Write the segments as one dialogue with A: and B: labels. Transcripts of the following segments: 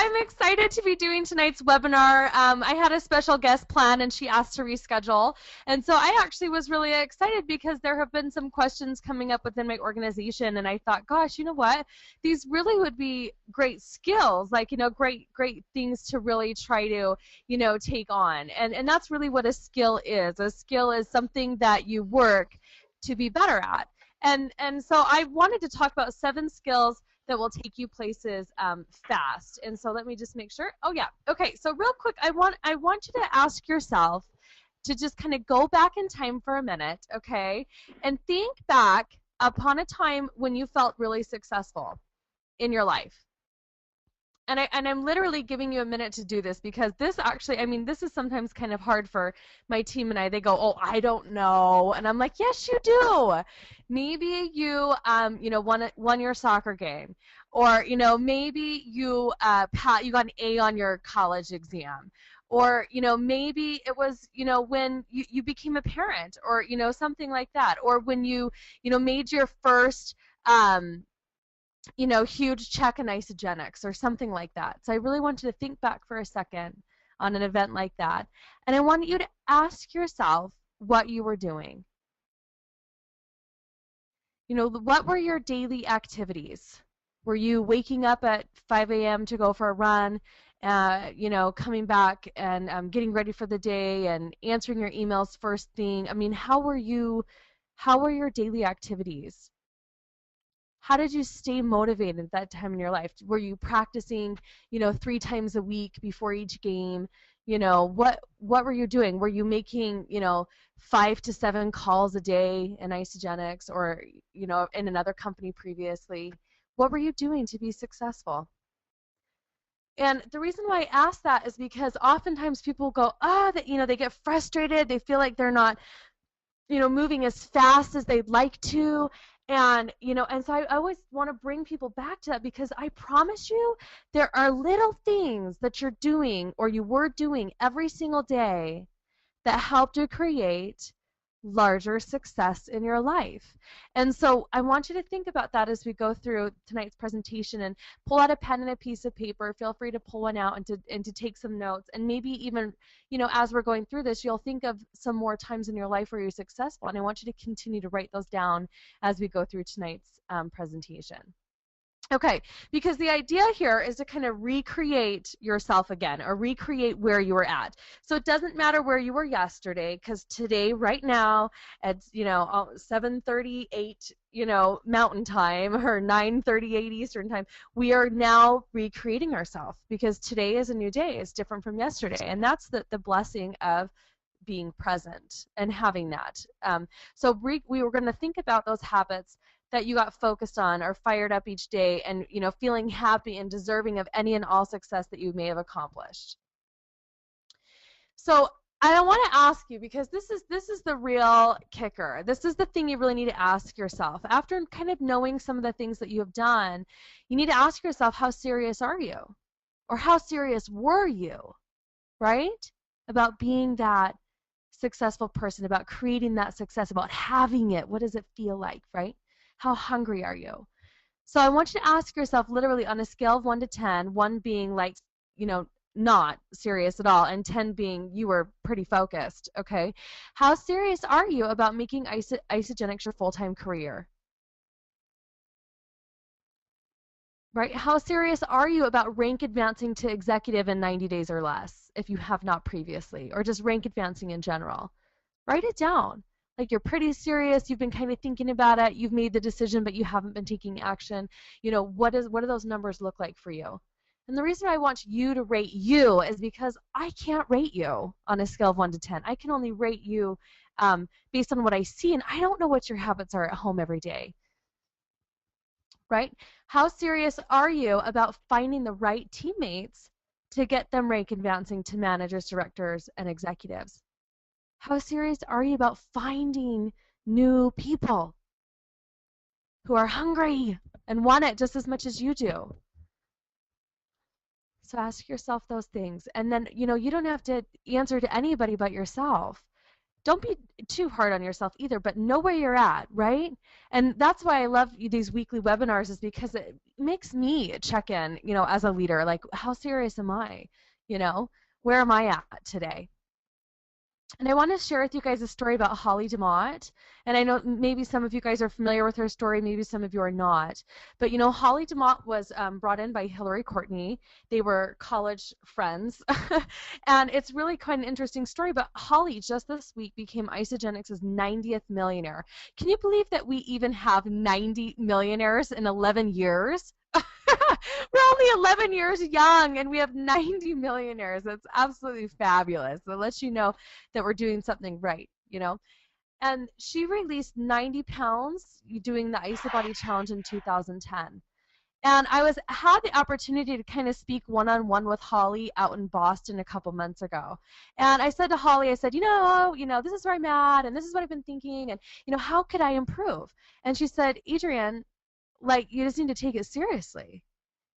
A: I'm excited to be doing tonight's webinar. I had a special guest plan and she asked to reschedule. And so I actually was really excited because there have been some questions coming up within my organization and I thought, gosh, you know what? These really would be great skills, like, great things to really try to, take on. And that's really what a skill is. A skill is something that you work to be better at. And so I wanted to talk about 7 skills that will take you places fast. And so let me just make sure. Oh yeah. Okay. So real quick, I want you to ask yourself to just kind of go back in time for a minute, okay, and think back upon a time when you felt really successful in your life. And I'm literally giving you a minute to do this because this actually, this is sometimes kind of hard for my team and I. They go, oh, I don't know. And I'm like, yes, you do. Maybe you, won your soccer game. Or, maybe you got an A on your college exam. Or, maybe it was, when you became a parent or, something like that. Or when you, made your first huge check in Isagenix or something like that. So I really want you to think back for a second on an event like that. And I want you to ask yourself what you were doing. What were your daily activities? Were you waking up at 5 a.m. to go for a run, coming back and getting ready for the day and answering your emails first thing? How were your daily activities? How did you stay motivated at that time in your life? Were you practicing, 3 times a week before each game? What were you doing? Were you making, 5 to 7 calls a day in Isagenix or, in another company previously? What were you doing to be successful? And the reason why I ask that is because oftentimes people go, they get frustrated. They feel like they're not, moving as fast as they'd like to. And, so I always want to bring people back to that because I promise you there are little things that you're doing or you were doing every single day that help to create larger success in your life. And so I want you to think about that as we go through tonight's presentation and pull out a pen and a piece of paper. Feel free to pull one out and to take some notes. And maybe even, as we're going through this, you'll think of some more times in your life where you're successful. And I want you to continue to write those down as we go through tonight's presentation. Okay, because the idea here is to kind of recreate yourself again or recreate where you were at. So it doesn't matter where you were yesterday because today, right now, at 7:38, Mountain Time or 9:38 Eastern Time, we are now recreating ourselves because today is a new day. It's different from yesterday, and that's the blessing of being present and having that. So we were going to think about those habits that you got focused on or fired up each day and feeling happy and deserving of any and all success that you may have accomplished. So I want to ask you, because this is the real kicker. This is the thing you really need to ask yourself. After kind of knowing some of the things that you have done, you need to ask yourself, how serious are you? Or how serious were you, right? About being that successful person, about creating that success, about having it. What does it feel like, right? How hungry are you? So I want you to ask yourself literally on a scale of 1 to 10, 1 being like, not serious at all, and 10 being you were pretty focused, okay? How serious are you about making Isagenix your full-time career? Right? How serious are you about rank advancing to executive in 90 days or less if you have not previously, or just rank advancing in general? Write it down. Like you're pretty serious, you've been kind of thinking about it, you've made the decision, but you haven't been taking action. What do those numbers look like for you? And the reason I want you to rate you is because I can't rate you on a scale of 1 to 10. I can only rate you based on what I see, and I don't know what your habits are at home every day. Right? How serious are you about finding the right teammates to get them rank advancing to managers, directors, and executives? How serious are you about finding new people who are hungry and want it just as much as you do? So ask yourself those things. And then, you don't have to answer to anybody but yourself. don't be too hard on yourself either, but know where you're at, right? And that's why I love these weekly webinars, is because it makes me check in, as a leader, like, how serious am I? You know, where am I at today? And I want to share with you guys a story about Holly DeMott. And I know maybe some of you guys are familiar with her story, maybe some of you are not. But Holly DeMott was brought in by Hillary Courtney. They were college friends. And it's really quite an interesting story. But Holly just this week became Isagenix's 90th millionaire. Can you believe that we even have 90 millionaires in 11 years? We're only 11 years young and we have 90 millionaires. That's absolutely fabulous. It lets you know that we're doing something right. And she released 90 pounds doing the IsaBody Challenge in 2010. And I had the opportunity to kind of speak one-on-one with Holly out in Boston a couple months ago. And I said to Holly, I said, this is where I'm at, and this is what I've been thinking, and how could I improve? And she said, Adrianne, like, you just need to take it seriously.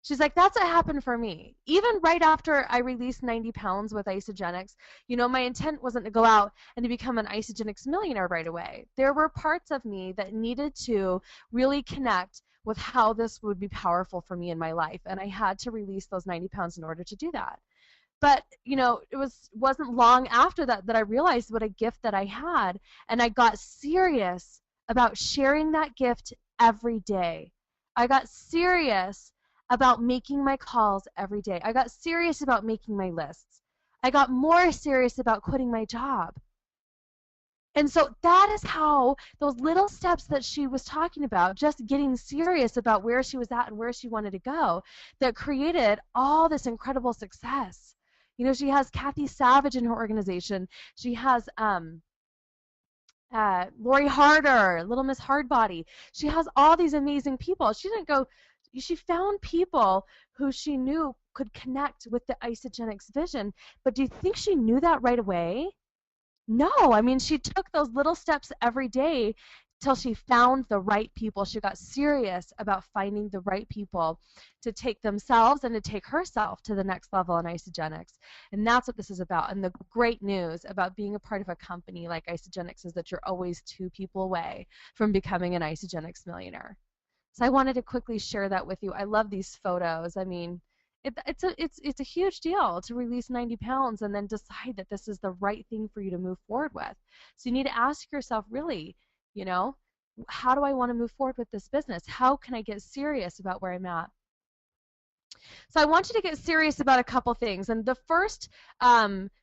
A: She's like, that's what happened for me. Even right after I released 90 pounds with Isagenix, my intent wasn't to go out and to become an Isagenix millionaire right away. There were parts of me that needed to really connect with how this would be powerful for me in my life. And I had to release those 90 pounds in order to do that. But, it wasn't long after that I realized what a gift that I had. And I got serious about sharing that gift every day. I got serious about making my calls every day. I got serious about making my lists. I got more serious about quitting my job. And so that is how those little steps that she was talking about, just getting serious about where she was at and where she wanted to go, that created all this incredible success. She has Kathy Savage in her organization. She has Lori Harder, Little Miss Hardbody. She has all these amazing people. She found people who she knew could connect with the Isagenix vision. But do you think she knew that right away? No. I mean, she took those little steps every day till she found the right people. She got serious about finding the right people to take themselves and to take herself to the next level in Isagenix. And that's what this is about. And the great news about being a part of a company like Isagenix is that you're always 2 people away from becoming an Isagenix millionaire. So I wanted to quickly share that with you. I love these photos. I mean, it's a huge deal to release 90 pounds and then decide that this is the right thing for you to move forward with. So you need to ask yourself, really, how do I want to move forward with this business? How can I get serious about where I'm at? So I want you to get serious about a couple things. And the first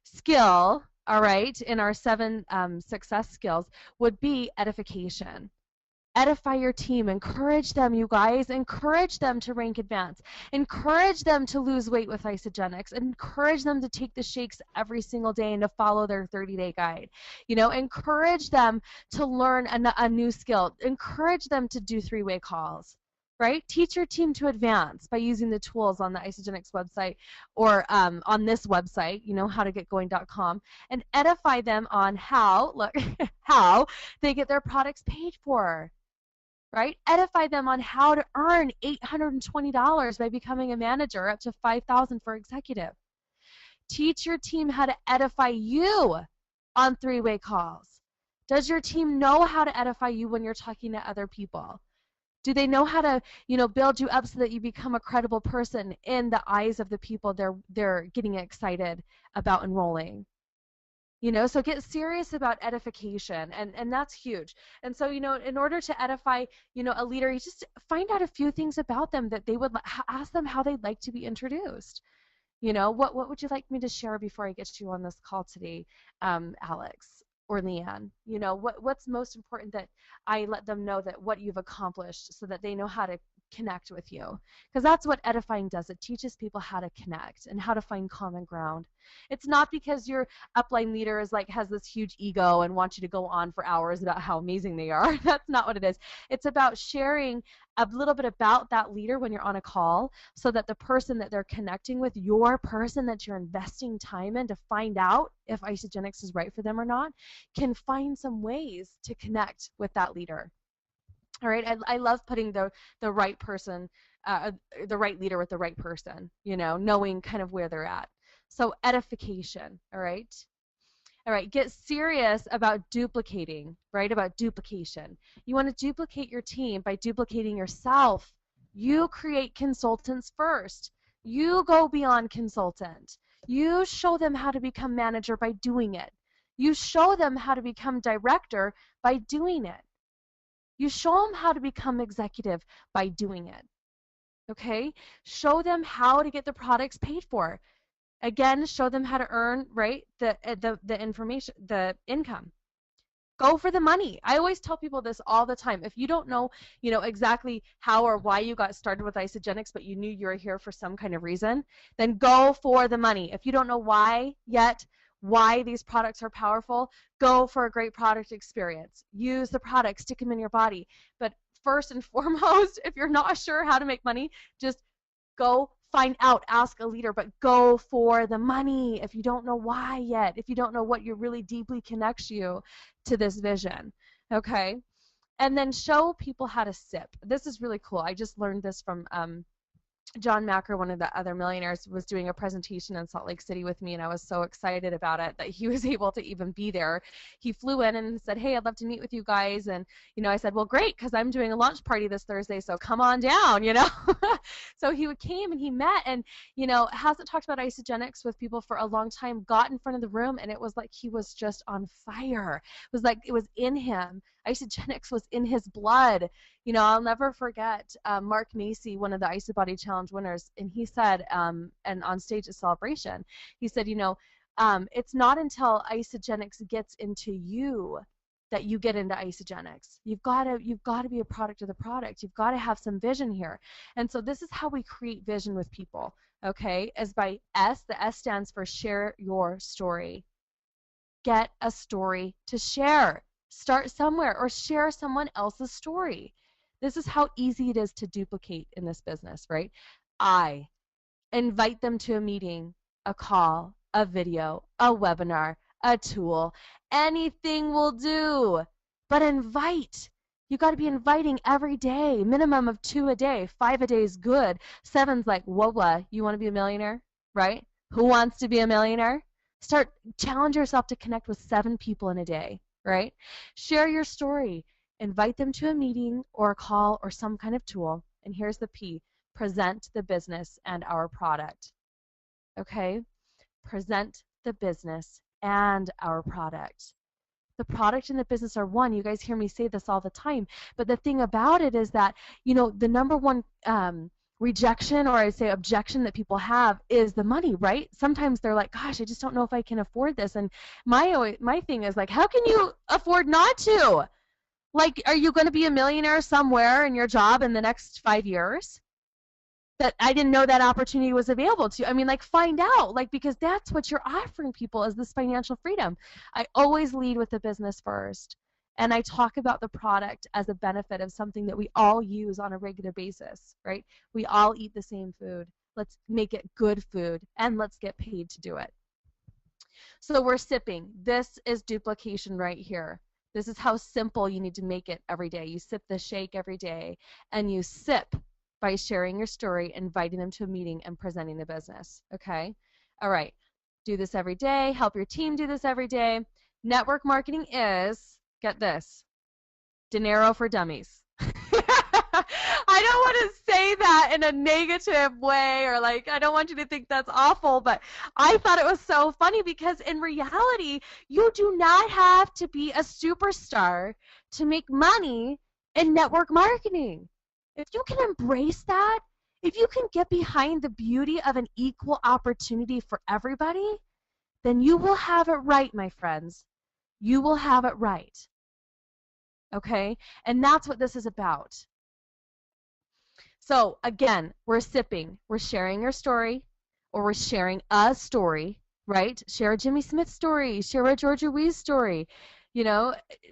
A: skill, all right, in our 7 success skills would be edification. Edify your team. Encourage them, you guys. Encourage them to rank advance. Encourage them to lose weight with Isagenix. Encourage them to take the shakes every single day and to follow their 30-day guide. Encourage them to learn a new skill. Encourage them to do 3-way calls. Right? Teach your team to advance by using the tools on the Isagenix website or on this website, howtogetgoing.com, and edify them on how they get their products paid for. Right? Edify them on how to earn $820 by becoming a manager, up to $5,000 for executive. Teach your team how to edify you on 3-way calls. Does your team know how to edify you when you're talking to other people? Do they know how to, build you up so that you become a credible person in the eyes of the people they're getting excited about enrolling? So get serious about edification, and that's huge. And so, in order to edify, a leader, you just find out a few things about them that they would ask them how they'd like to be introduced. What would you like me to share before I get you on this call today, Alex or Leanne? What's most important that I let them know that what you've accomplished so that they know how to connect with you, because that's what edifying does. It teaches people how to connect and how to find common ground. It's not because your upline leader has this huge ego and wants you to go on for hours about how amazing they are. That's not what it is. It's about sharing a little bit about that leader when you're on a call, so that the person that they're connecting with, your person that you're investing time in to find out if Isagenix is right for them or not, can find some ways to connect with that leader. All right, I love putting the right person, the right leader with the right person, knowing kind of where they're at. So edification, all right? All right, get serious about duplicating, right? About duplication. You want to duplicate your team by duplicating yourself. You create consultants first. You go beyond consultant. You show them how to become manager by doing it. You show them how to become director by doing it. You show them how to become executive by doing it. Okay? Show them how to get the products paid for. Again, show them how to earn, right, the information, the income. Go for the money. I always tell people this all the time. If you don't know, exactly how or why you got started with Isagenix, but you knew you were here for some kind of reason, then go for the money. If you don't know why yet, why these products are powerful, go for a great product experience. Use the product, stick them in your body. But first and foremost, if you're not sure how to make money, just go find out, ask a leader, but go for the money if you don't know why yet, if you don't know what really deeply connects you to this vision, okay? And then show people how to sip. This is really cool. I just learned this from John Macker, one of the other millionaires, was doing a presentation in Salt Lake City with me, and I was so excited about it that he was able to even be there. He flew in and said, hey, I'd love to meet with you guys. And, I said, well, great, because I'm doing a launch party this Thursday, so come on down, So he came and he met and, hasn't talked about Isagenix with people for a long time, got in front of the room, and it was like he was just on fire. It was like it was in him. Isagenix was in his blood. I'll never forget Mark Macy, one of the IsaBody Challenge winners, and he said, and on stage at Celebration, he said, it's not until Isagenix gets into you that you get into Isagenix. You've got to be a product of the product. You've got to have some vision here. And so this is how we create vision with people, okay? As by S, the S stands for share your story. Get a story to share. Start somewhere or share someone else's story. This is how easy it is to duplicate in this business, right? I invite them to a meeting, a call, a video, a webinar, a tool. Anything will do, but invite. You got to be inviting every day, minimum of 2 a day. 5 a day is good. 7's like, whoa, you want to be a millionaire, right? Who wants to be a millionaire? Challenge yourself to connect with 7 people in a day, right? Share your story. Invite them to a meeting or a call or some kind of tool. And here's the P, present the business and our product. Okay? Present the business and our product. The product and the business are one. You guys hear me say this all the time. But the thing about it is that, the number one rejection, or I say objection, that people have is the money, right? Sometimes they're like, gosh, I just don't know if I can afford this. And my thing is like, how can you afford not to? Like, are you going to be a millionaire somewhere in your job in the next 5 years? That I didn't know that opportunity was available to you. I mean, like, find out, like, because that's what you're offering people is this financial freedom. I always lead with the business first, and I talk about the product as a benefit of something that we all use on a regular basis, right? We all eat the same food. Let's make it good food, and let's get paid to do it. So we're sipping. This is duplication right here. This is how simple you need to make it every day. You sip the shake every day, and you sip by sharing your story, inviting them to a meeting, and presenting the business, okay? All right, do this every day. Help your team do this every day. Network marketing is, get this, dinero for dummies. I don't want to say that in a negative way, or like, I don't want you to think that's awful, but I thought it was so funny because in reality, you do not have to be a superstar to make money in network marketing. If you can embrace that, if you can get behind the beauty of an equal opportunity for everybody, then you will have it right, my friends. You will have it right. Okay? And that's what this is about. So again, we're sipping. We're sharing your story, or we're sharing a story, right? Share a Jimmy Smith story. Share a Georgia Wees story.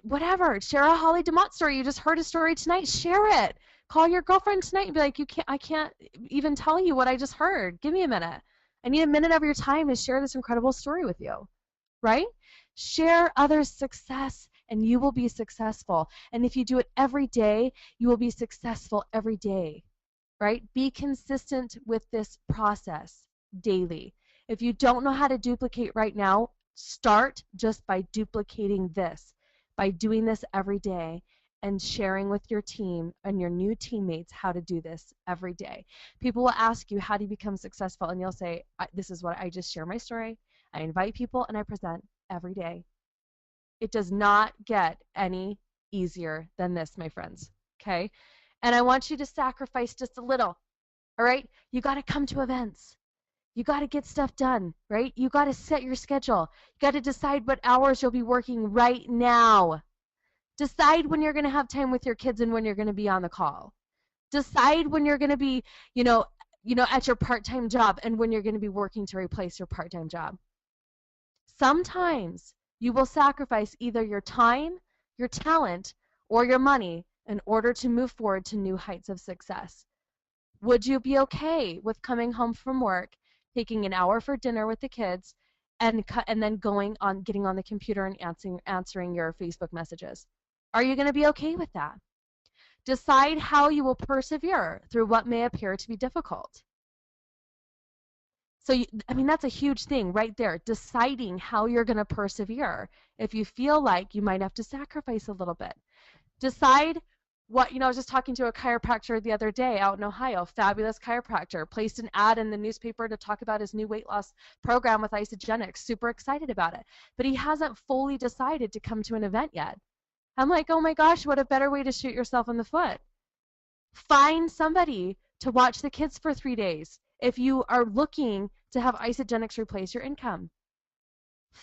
A: Whatever. Share a Holly DeMott story. You just heard a story tonight. Share it. Call your girlfriend tonight and be like, I can't even tell you what I just heard. Give me a minute. I need a minute of your time to share this incredible story with you, right? Share others' success, and you will be successful. And if you do it every day, you will be successful every day, right? Be consistent with this process daily. If you don't know how to duplicate right now, Start just by duplicating this, by doing this every day and sharing with your team and your new teammates how to do this every day. People will ask you, how do you become successful? And you'll say, this is what I just share my story. I invite people and I present every day. It does not get any easier than this, my friends. Okay? And I want you to sacrifice just a little. All right? You got to come to events. You got to get stuff done, right? You got to set your schedule. You got to decide what hours you'll be working right now. Decide when you're going to have time with your kids and when you're going to be on the call. Decide when you're going to be, at your part-time job and when you're going to be working to replace your part-time job. Sometimes you will sacrifice either your time, your talent, or your money in order to move forward to new heights of success. Would you be okay with coming home from work, taking an hour for dinner with the kids, and then getting on the computer and answering your Facebook messages? Are you going to be okay with that? Decide how you will persevere through what may appear to be difficult. So, that's a huge thing right there, deciding how you're going to persevere if you feel like you might have to sacrifice a little bit. Decide what, I was just talking to a chiropractor the other day out in Ohio, fabulous chiropractor, placed an ad in the newspaper to talk about his new weight loss program with Isagenix, super excited about it. But he hasn't fully decided to come to an event yet. I'm like, oh my gosh, what a better way to shoot yourself in the foot. Find somebody to watch the kids for 3 days if you are looking to have Isagenix replace your income.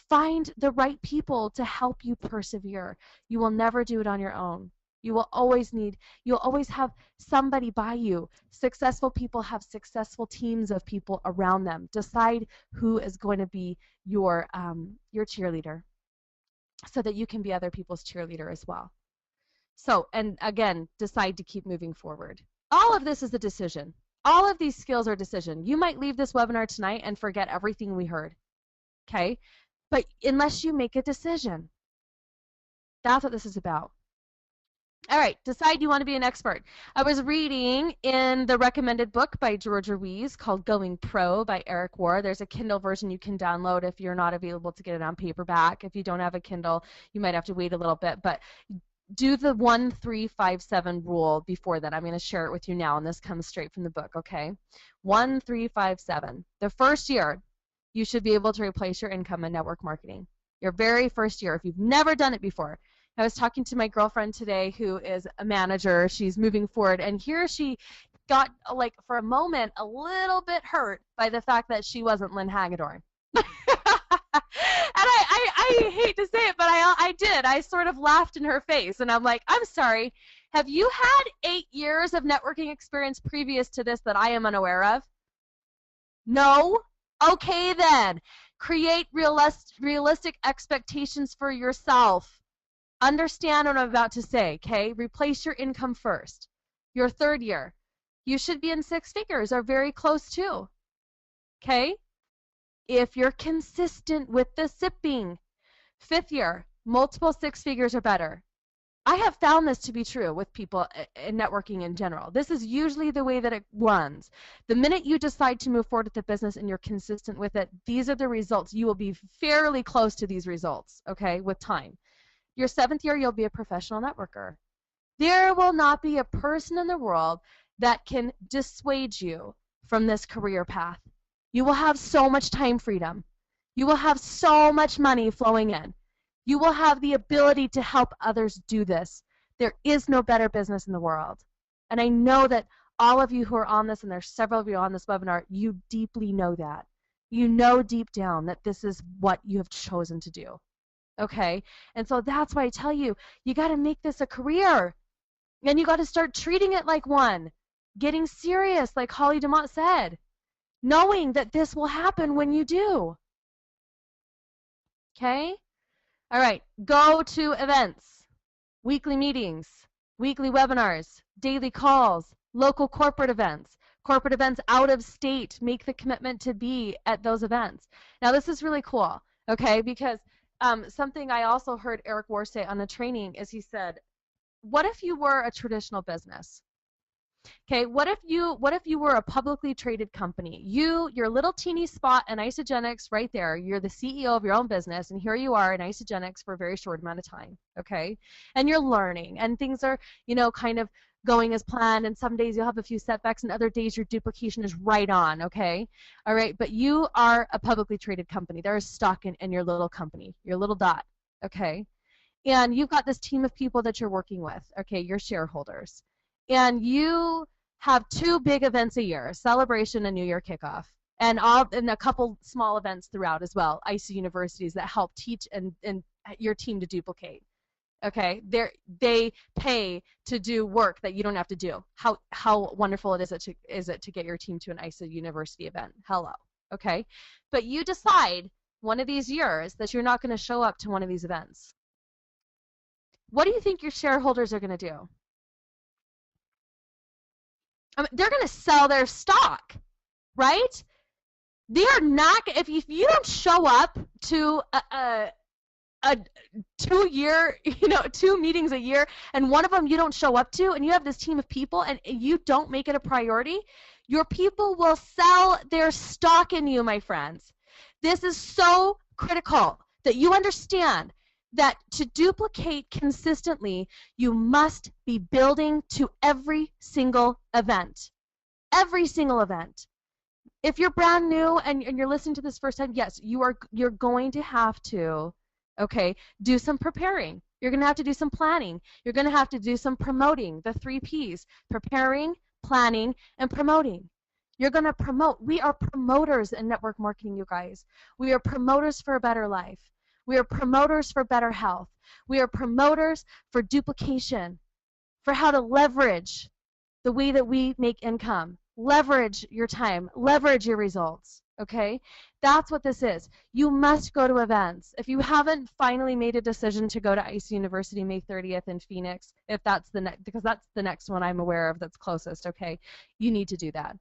A: Find the right people to help you persevere. You will never do it on your own. You'll always have somebody by you. Successful people have successful teams of people around them. Decide who is going to be your cheerleader so that you can be other people's cheerleader as well. So, and again, decide to keep moving forward. All of this is a decision. All of these skills are a decision. You might leave this webinar tonight and forget everything we heard, okay? But unless you make a decision, that's what this is about. All right, decide you want to be an expert. I was reading in the recommended book by George Ruiz called Going Pro by Eric Warr. There's a Kindle version you can download if you're not available to get it on paperback. If you don't have a Kindle, you might have to wait a little bit. But do the 1-3-5-7 rule before that. I'm going to share it with you now, and this comes straight from the book, okay? 1-3-5-7. The first year, you should be able to replace your income in network marketing. Your very first year, if you've never done it before. I was talking to my girlfriend today who is a manager. She's moving forward, and here she got, like, for a moment, a little bit hurt by the fact that she wasn't Lynn Hagedorn. And I hate to say it, but I did. I sort of laughed in her face, and I'm like, I'm sorry. Have you had 8 years of networking experience previous to this that I am unaware of? No? Okay, then. Create realistic expectations for yourself. Understand what I'm about to say, okay? Replace your income first. Your third year, you should be in 6 figures or very close to, okay? If you're consistent with the sipping. 5th year, multiple 6 figures or better. I have found this to be true with people in networking in general. This is usually the way that it runs. The minute you decide to move forward with the business and you're consistent with it, these are the results. You will be fairly close to these results, okay, with time. Your 7th year, you'll be a professional networker. There will not be a person in the world that can dissuade you from this career path. You will have so much time freedom. You will have so much money flowing in. You will have the ability to help others do this. There is no better business in the world. And I know that all of you who are on this, and there's several of you on this webinar, you deeply know that. You know deep down that this is what you have chosen to do. Okay? And so that's why I tell you, you got to make this a career. And you got to start treating it like one. Getting serious, like Holly DeMont said. Knowing that this will happen when you do. Okay? All right. Go to events. Weekly meetings. Weekly webinars. Daily calls. Local corporate events. Corporate events out of state. Make the commitment to be at those events. Now, this is really cool. Okay? Because something I also heard Eric Warr say on a training is he said, what if you were a traditional business? Okay, what if you were a publicly traded company? Your little teeny spot in Isagenix right there. You're the CEO of your own business, and here you are in Isagenix for a very short amount of time. Okay, and you're learning, and things are kind of going as planned. And some days you'll have a few setbacks, and other days your duplication is right on. Okay, all right, but you are a publicly traded company. There is stock in your little company, your little dot. Okay, and you've got this team of people that you're working with, okay, your shareholders, and you have two big events a year, celebration and New Year kickoff, and a couple small events throughout as well, ICE universities that help teach and your team to duplicate. Okay, they pay to do work that you don't have to do. How wonderful is it to get your team to an ICE university event? Hello. Okay, but you decide one of these years that you're not going to show up to one of these events. What do you think your shareholders are going to do? I mean, they're going to sell their stock, right? They are not. If you don't show up to a 2-year, 2 meetings a year, and one of them you don't show up to, and you have this team of people, and you don't make it a priority, your people will sell their stock in you, my friends. This is so critical that you understand that to duplicate consistently, you must be building to every single event. Every single event. If you're brand new and you're listening to this first time, yes, you're going to have to, okay, do some preparing. You're going to have to do some planning. You're going to have to do some promoting, the 3 Ps, preparing, planning, and promoting. You're going to promote. We are promoters in network marketing, you guys. We are promoters for a better life. We are promoters for better health. We are promoters for duplication, for how to leverage the way that we make income, leverage your time, leverage your results, okay? That's what this is. You must go to events. If you haven't finally made a decision to go to ICE University May 30th in Phoenix, if that's because that's the next one I'm aware of that's closest, okay? You need to do that.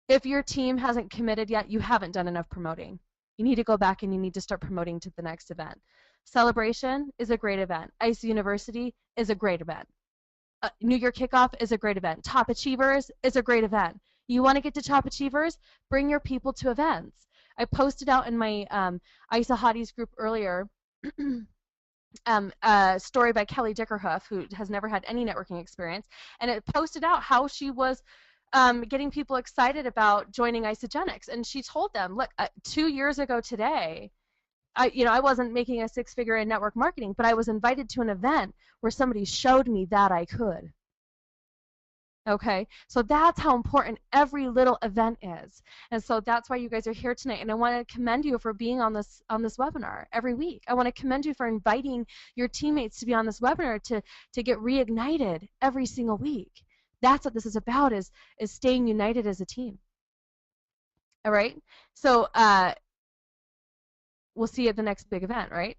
A: If your team hasn't committed yet, you haven't done enough promoting. You need to go back and you need to start promoting to the next event. Celebration is a great event. ICE University is a great event. New Year Kickoff is a great event. Top Achievers is a great event. You want to get to Top Achievers? Bring your people to events. I posted out in my ISA Hotties group earlier a story by Kelly Dickerhoof, who has never had any networking experience, and it posted out how she was getting people excited about joining Isagenix, and she told them, look, 2 years ago today, I wasn't making a 6-figure in network marketing, but I was invited to an event where somebody showed me that I could. Okay, so that's how important every little event is, and so that's why you guys are here tonight. And I want to commend you for being on this webinar every week. I want to commend you for inviting your teammates to be on this webinar to get reignited every single week. That's what this is about, is staying united as a team. All right, so we'll see you at the next big event, right?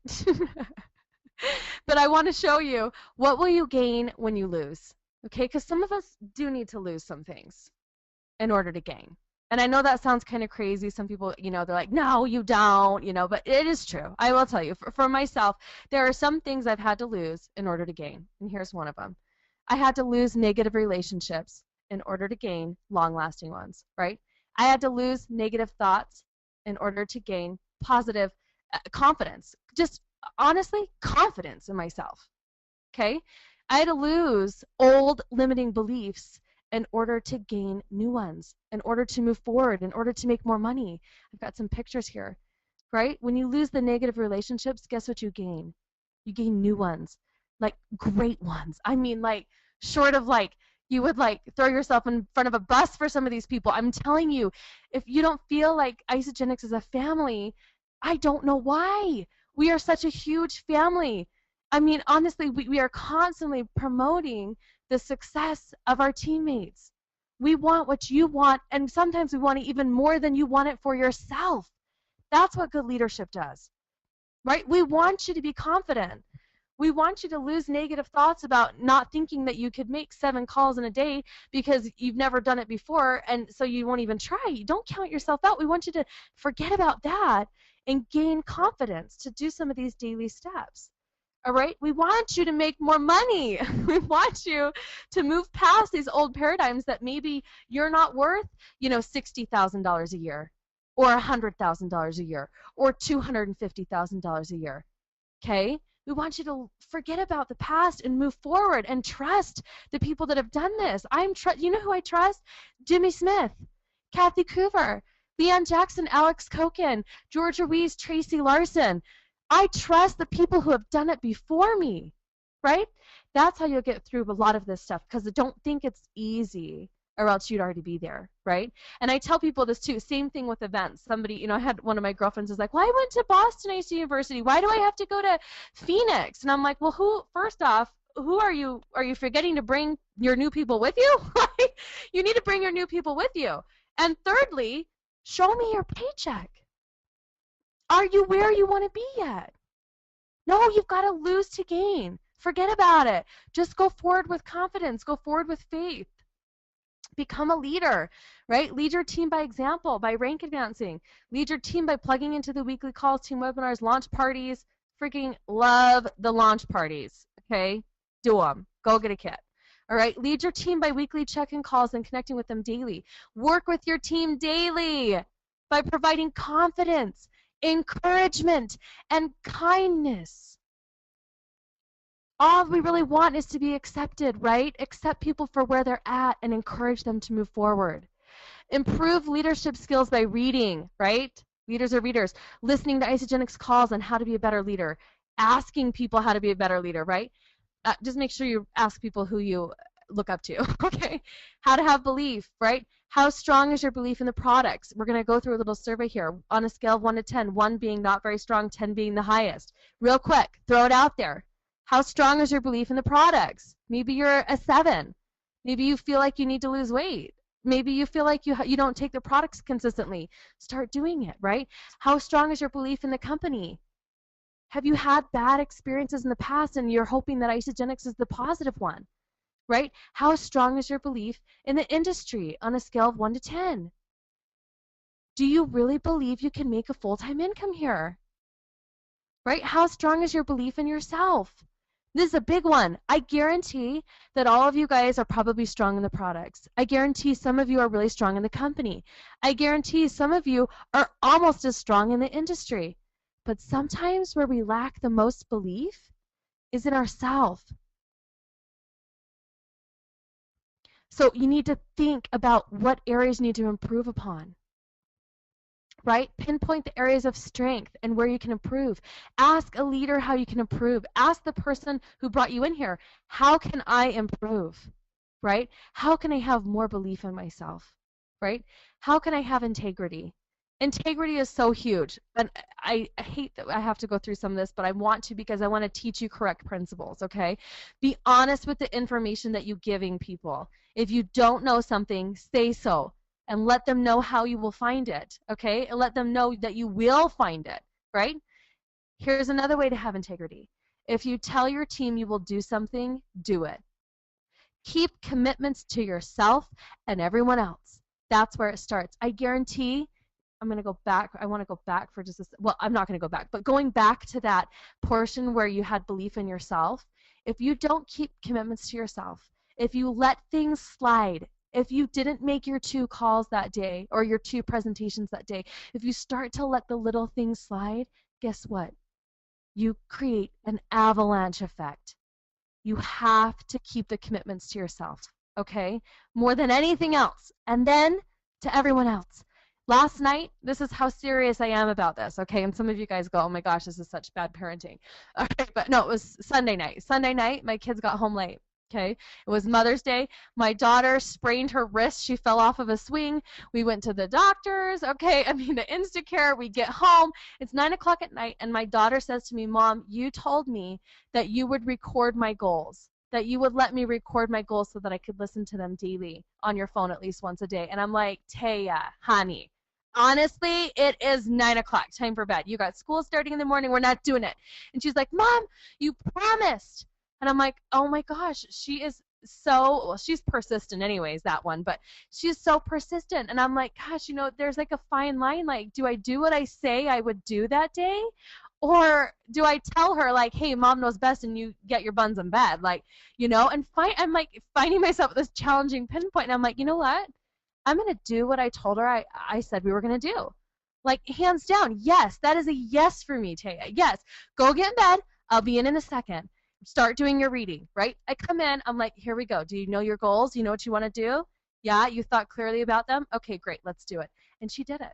A: But I want to show you, what will you gain when you lose? Okay, because some of us do need to lose some things in order to gain. And I know that sounds kind of crazy. Some people, they're like, no, you don't, but it is true. I will tell you, for myself, there are some things I've had to lose in order to gain. And here's one of them. I had to lose negative relationships in order to gain long-lasting ones, right? I had to lose negative thoughts in order to gain positive confidence. Just honestly, confidence in myself, okay? I had to lose old limiting beliefs in order to gain new ones, in order to move forward, in order to make more money. I've got some pictures here, right? When you lose the negative relationships, guess what you gain? You gain new ones, like great ones. I mean, like, short of like, you would like throw yourself in front of a bus for some of these people. I'm telling you, if you don't feel like Isagenix is a family, I don't know why. We are such a huge family. I mean, honestly, we are constantly promoting the success of our teammates. We want what you want, and sometimes we want it even more than you want it for yourself. That's what good leadership does, right? We want you to be confident. We want you to lose negative thoughts about not thinking that you could make 7 calls in a day because you've never done it before, and so you won't even try. Don't count yourself out. We want you to forget about that and gain confidence to do some of these daily steps. All right? We want you to make more money. We want you to move past these old paradigms that maybe you're not worth, $60,000 a year or $100,000 a year or $250,000 a year. Okay? We want you to forget about the past and move forward and trust the people that have done this. You know who I trust? Jimmy Smith, Kathy Coover, Leanne Jackson, Alex Koken, Georgia Ruiz, Tracy Larson. I trust the people who have done it before me, right? That's how you'll get through a lot of this stuff, because I don't think it's easy, or else you'd already be there, right? And I tell people this too, same thing with events. Somebody, I had one of my girlfriends was like, well, I went to Boston A.C. University. Why do I have to go to Phoenix? And I'm like, well, first off, who are you forgetting to bring your new people with you? You need to bring your new people with you. And thirdly, show me your paycheck. Are you where you want to be yet? No, you've got to lose to gain. Forget about it. Just go forward with confidence. Go forward with faith. Become a leader, right? Lead your team by example, by rank advancing. Lead your team by plugging into the weekly calls, team webinars, launch parties. Freaking love the launch parties, okay? Do them. Go get a kit. All right? Lead your team by weekly check-in calls and connecting with them daily. Work with your team daily by providing confidence, encouragement, and kindness. All we really want is to be accepted, right? Accept people for where they're at and encourage them to move forward. Improve leadership skills by reading, right? Leaders are readers. Listening to Isagenix calls on how to be a better leader. Asking people how to be a better leader, right? Just make sure you ask people who you look up to, okay? How to have belief, right? How strong is your belief in the products? We're going to go through a little survey here on a scale of 1 to 10, 1 being not very strong, 10 being the highest. Real quick, throw it out there. How strong is your belief in the products? Maybe you're a 7. Maybe you feel like you need to lose weight. Maybe you feel like you don't take the products consistently. Start doing it, right? How strong is your belief in the company? Have you had bad experiences in the past and you're hoping that Isagenix is the positive one, right? How strong is your belief in the industry on a scale of 1 to 10? Do you really believe you can make a full-time income here, right? How strong is your belief in yourself? This is a big one. I guarantee that all of you guys are probably strong in the products. I guarantee some of you are really strong in the company. I guarantee some of you are almost as strong in the industry. But sometimes where we lack the most belief is in ourselves. So you need to think about what areas you need to improve upon. Right? Pinpoint the areas of strength and where you can improve. Ask a leader how you can improve. Ask the person who brought you in here, how can I improve? Right? How can I have more belief in myself? Right? How can I have integrity? Integrity is so huge. And I hate that I have to go through some of this, but I want to because I want to teach you correct principles, okay? Be honest with the information that you're giving people. If you don't know something, say so. And let them know how you will find it, okay? And let them know that you will find it, right? Here's another way to have integrity. If you tell your team you will do something, do it. Keep commitments to yourself and everyone else. That's where it starts. I guarantee, I'm going to go back. I want to go back for just a second. Well, I'm not going to go back, but going back to that portion where you had belief in yourself, if you don't keep commitments to yourself, if you let things slide, if you didn't make your 2 calls that day or your 2 presentations that day, if you start to let the little things slide, guess what? You create an avalanche effect. You have to keep the commitments to yourself, okay? More than anything else. And then to everyone else. Last night, this is how serious I am about this, okay? And some of you guys go, oh my gosh, this is such bad parenting. All right, but no, it was Sunday night. Sunday night, my kids got home late. Okay, it was Mother's Day. My daughter sprained her wrist. She fell off of a swing. We went to the doctors. Okay, the Instacare. We get home. It's 9 o'clock at night, and my daughter says to me, Mom, you told me that you would record my goals, that you would let me record my goals so that I could listen to them daily on your phone at least once a day. And I'm like, Taya, honey, honestly, it is 9 o'clock. Time for bed. You got school starting in the morning. We're not doing it. And she's like, Mom, you promised. And I'm like, oh my gosh, she is so, well, she's persistent anyways, that one, but she's so persistent. And I'm like, gosh, there's like a fine line. Like, do I do what I say I would do that day? Or do I tell her like, hey, mom knows best and you get your buns in bed? Like, and I'm like finding myself at this challenging pinpoint. And I'm like, you know what? I'm going to do what I told her I said we were going to do. Like, hands down, yes, that is a yes for me, Taya. Yes, go get in bed. I'll be in a second. Start doing your reading, right? I come in, I'm like, here we go. Do you know your goals? You know what you want to do? Yeah, you thought clearly about them? Okay, great, let's do it. And she did it.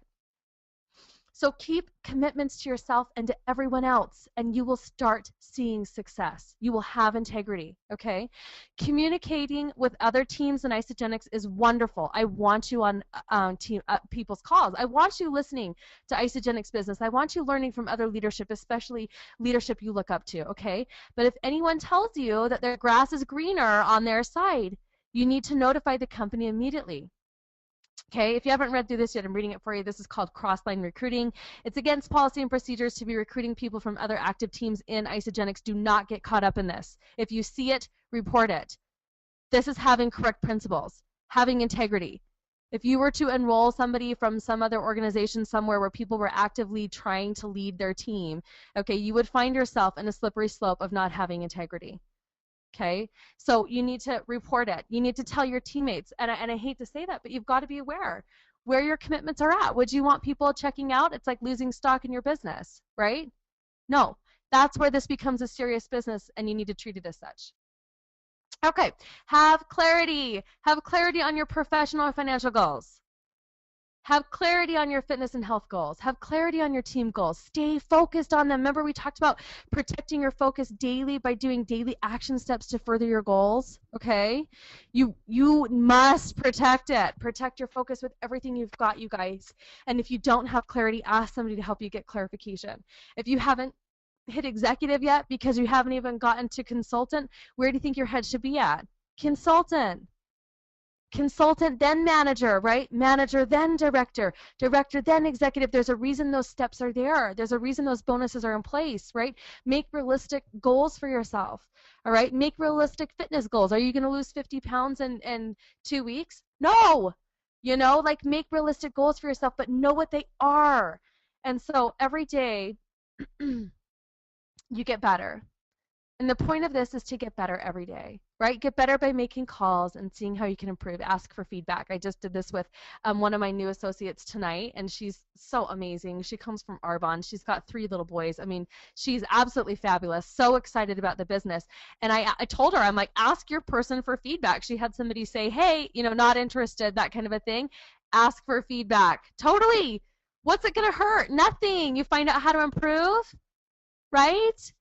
A: So keep commitments to yourself and to everyone else, and you will start seeing success. You will have integrity, okay? Communicating with other teams in Isagenix is wonderful. I want you on people's calls. I want you listening to Isagenix Business. I want you learning from other leadership, especially leadership you look up to, okay? But if anyone tells you that their grass is greener on their side, you need to notify the company immediately. Okay, if you haven't read through this yet, I'm reading it for you. This is called cross-line recruiting. It's against policy and procedures to be recruiting people from other active teams in Isagenix. Do not get caught up in this. If you see it, report it. This is having correct principles, having integrity. If you were to enroll somebody from some other organization somewhere where people were actively trying to lead their team, okay, you would find yourself in a slippery slope of not having integrity. Okay, so you need to report it. You need to tell your teammates, and I hate to say that, but you've got to be aware where your commitments are at. Would you want people checking out? It's like losing stock in your business, right? No, that's where this becomes a serious business, and you need to treat it as such. Okay, have clarity. Have clarity on your professional and financial goals. Have clarity on your fitness and health goals. Have clarity on your team goals. Stay focused on them. Remember, we talked about protecting your focus daily by doing daily action steps to further your goals. Okay? You must protect it. Protect your focus with everything you've got, you guys. And if you don't have clarity, ask somebody to help you get clarification. If you haven't hit executive yet because you haven't even gotten to consultant, where do you think your head should be at? Consultant. Consultant, then manager, right? Manager, then director, director, then executive. There's a reason those steps are there. There's a reason those bonuses are in place, right? Make realistic goals for yourself, all right? Make realistic fitness goals. Are you going to lose 50 pounds in 2 weeks? No. Like make realistic goals for yourself, but know what they are. And so every day you get better. And the point of this is to get better every day, right? Get better by making calls and seeing how you can improve. Ask for feedback. I just did this with one of my new associates tonight, and she's so amazing. She comes from Arbonne. She's got 3 little boys. I mean, she's absolutely fabulous. So excited about the business. And I told her, I'm like, ask your person for feedback. She had somebody say, hey, not interested, that kind of a thing. Ask for feedback. Totally. What's it going to hurt? Nothing. You find out how to improve, right?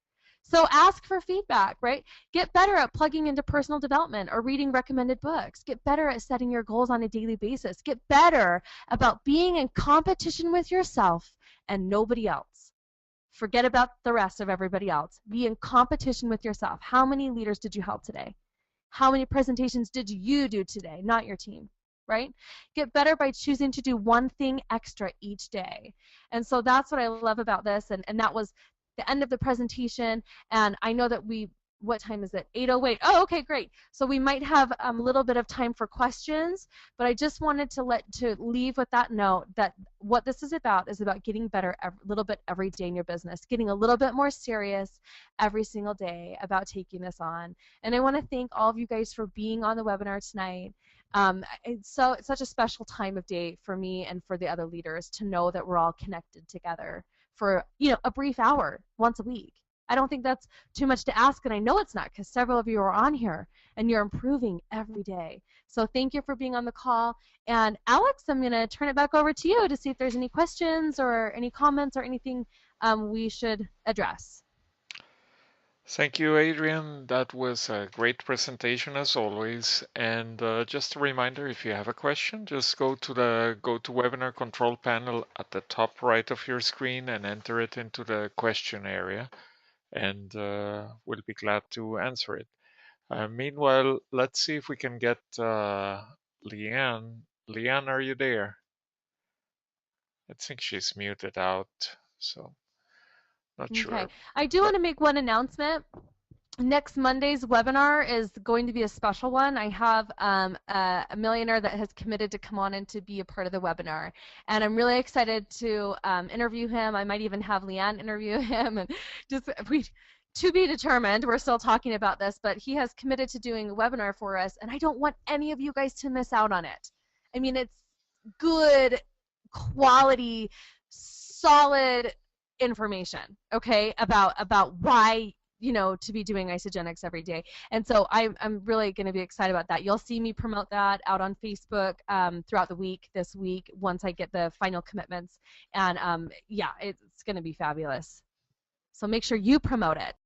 A: So ask for feedback, right? Get better at plugging into personal development or reading recommended books. Get better at setting your goals on a daily basis. Get better about being in competition with yourself and nobody else. Forget about the rest of everybody else. Be in competition with yourself. How many leaders did you help today? How many presentations did you do today? Not your team, right? Get better by choosing to do one thing extra each day. And so that's what I love about this. And that was the end of the presentation, and I know that what time is it? 8:08. Oh, okay, great. So we might have a little bit of time for questions, but I just wanted to leave with that note that what this is about getting better a little bit every day in your business, getting a little bit more serious every single day about taking this on. And I want to thank all of you guys for being on the webinar tonight. It's such a special time of day for me and for the other leaders to know that we're all connected together for a brief hour once a week. I don't think that's too much to ask, and I know it's not because several of you are on here and you're improving every day. So thank you for being on the call. And Alex, I'm going to turn it back over to you to see if there's any questions or any comments or anything we should address.
B: Thank you, Adrianne. That was a great presentation as always. And just a reminder, if you have a question, just go to the GoToWebinar control panel at the top right of your screen and enter it into the question area. And we'll be glad to answer it. Meanwhile, let's see if we can get Leanne. Leanne, are you there? I think she's muted out, so not sure.
A: I do want to make one announcement. Next Monday's webinar is going to be a special one. I have a millionaire that has committed to come on and to be a part of the webinar. And I'm really excited to interview him. I might even have Leanne interview him. And just to be determined. We're still talking about this, but he has committed to doing a webinar for us. And I don't want any of you guys to miss out on it. I mean, it's good quality, solid information, okay, about why to be doing Isagenix every day. And so I'm really going to be excited about that. You'll see me promote that out on Facebook throughout the week this week once I get the final commitments. And yeah, it's going to be fabulous. So make sure you promote it.